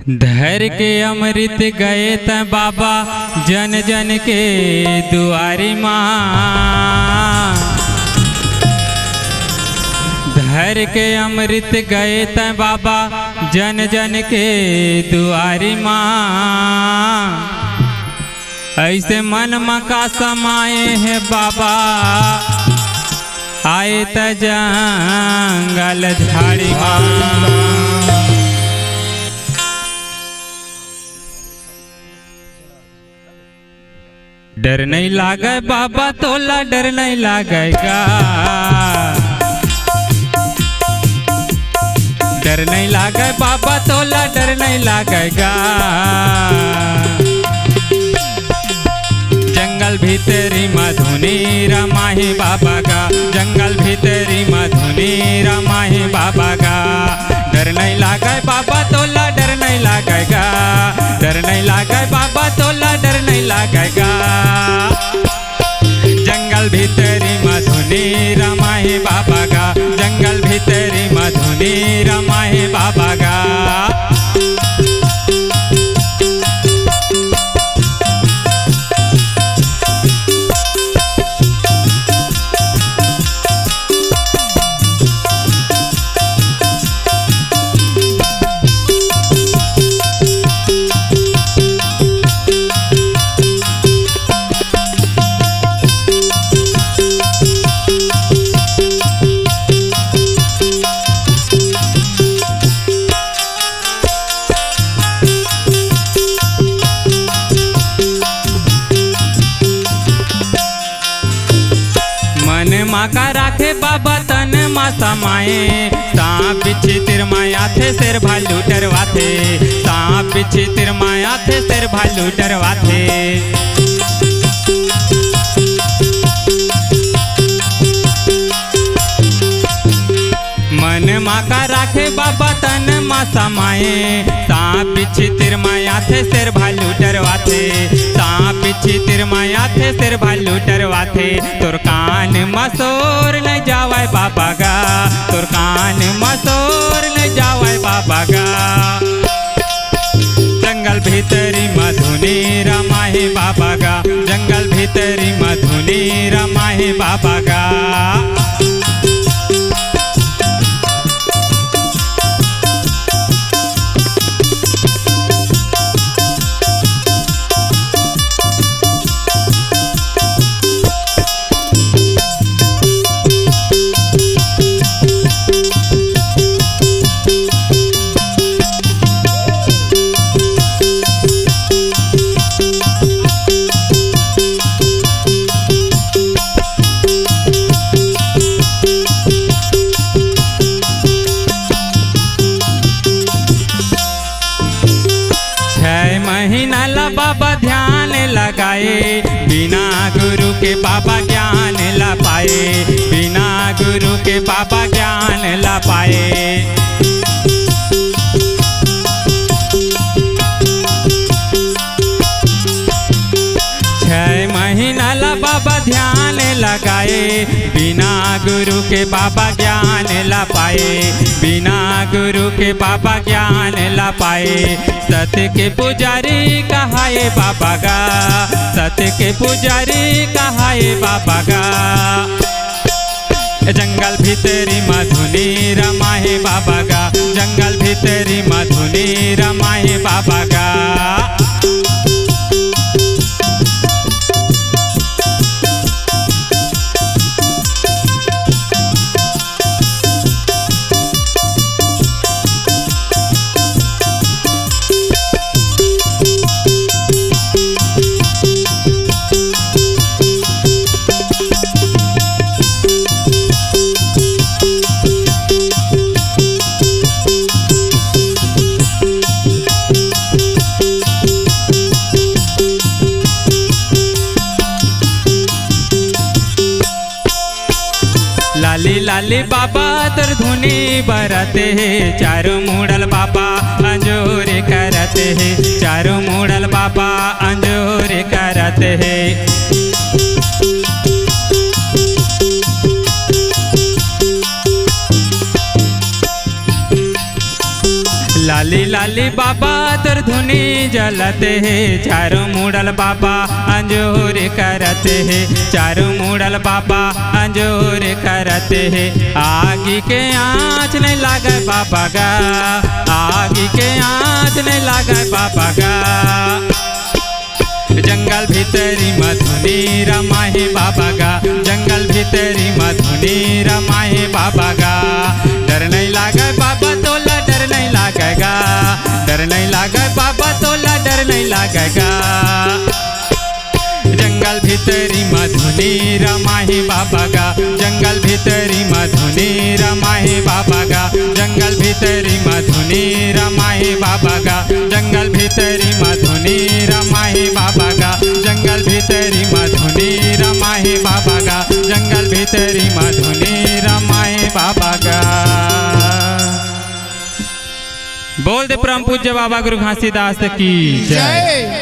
धर के अमृत गए त बाबा जन जन के दुआरी माँ। धर के अमृत गए त बाबा जन जन के दुआरी माँ। ऐसे मन मका समाए हैं बाबा आए त जंगल झाड़ी माँ। डर नहीं लागे बाबा तोला डर नहीं लागेगा। डर नहीं लागे बाबा तोला डर नहीं लागेगा। जंगल भीतरी मधुनी रमाही बाबा का। जंगल भीतरी मधुनी रमाही बाबा का। डर नहीं लागे बाबा तोला डर नहीं लागेगा। डर नहीं लागे बाबा तोला डर नहीं लागेगा। जंगल भीतरी मधुनी रमाही बाबा का। जंगल भीतरी मधुनी रमाही बाबा का। माँ का राखे बाबा तन माँ समाए। सांप बिच्छी तिरमाया थे सिर भालू डरवाथे। सांप बिच्छी तिरमाया थे सिर भालू डरवाथे। मन माँ का राखे बाबा तन माँ समाए। सांप बिच्छी तिरमाया थे सिर भालू डरवाथे। सांप बिच्छी तिरमाया थे सिर भालू डरवाथे। तोर कान मसोर न जावाय बाबा गा। तोर कान मसोर न जावाय बाबा गा। जंगल भीतरी मधुनी रमाही बाबा गा। जंगल भीतरी मधुनी रमाही बाबा गा। महीना ला बाबा ध्यान लगाए। बिना गुरु के बाबा ज्ञान ला पाए। बिना गुरु के बाबा ज्ञान ला पाए। 6 महीना ला बाबा ध्यान लगाए। बिना गुरु के बाबा ज्ञान ला पाए। बिना गुरु के बाबा ज्ञान ला पाए। सत्य के पुजारी कहाए बाबा गा। सत्य के पुजारी कहाए बाबा गा। जंगल भीतरी मधुनी रमाहे बाबा गा। जंगल भीतरी मधुनी रमाहे बाबा गा। लाली लाली बाबा तर धुनी बरते हैं। चारों मुड़ल बाबा अंजोर करते हैं। चारों मुड़ल बाबा अंजोर करते हैं। लाली लाली खाली बाबा तोर धुनी जलते है चारों मुड़ल बाबा अंजोर करते है चारों मुड़ल बाबा अंजोर करते है आगी के आँच नहीं लागे बाबा गा आगी के आँच नहीं लागे बाबा गा जंगल भीतरी मधुनी रमाहे बाबा गा जंगल भीतरी मधुनी रमाहे बाबा गा डर नहीं लागे बाबा तोला डर नहीं लागेगा डर नहीं लागे बाबा तोला डर नहीं लागेगा जंगल भीतरी मधुनी रमाहे बाबा गा जंगल भीतरी मधुनी रमाहे बाबा गा जंगल भीतरी मधुनी रमाहे बाबा गा जंगल भीतरी मधुनी रमाहे बाबा गा जंगल भीतरी मधुनी रमाहे बाबा गा जंगल भीतरी मधुनी रमाहे बाबा गा। बोल दे परम पूज्य बाबा गुरु घासीदास की जय।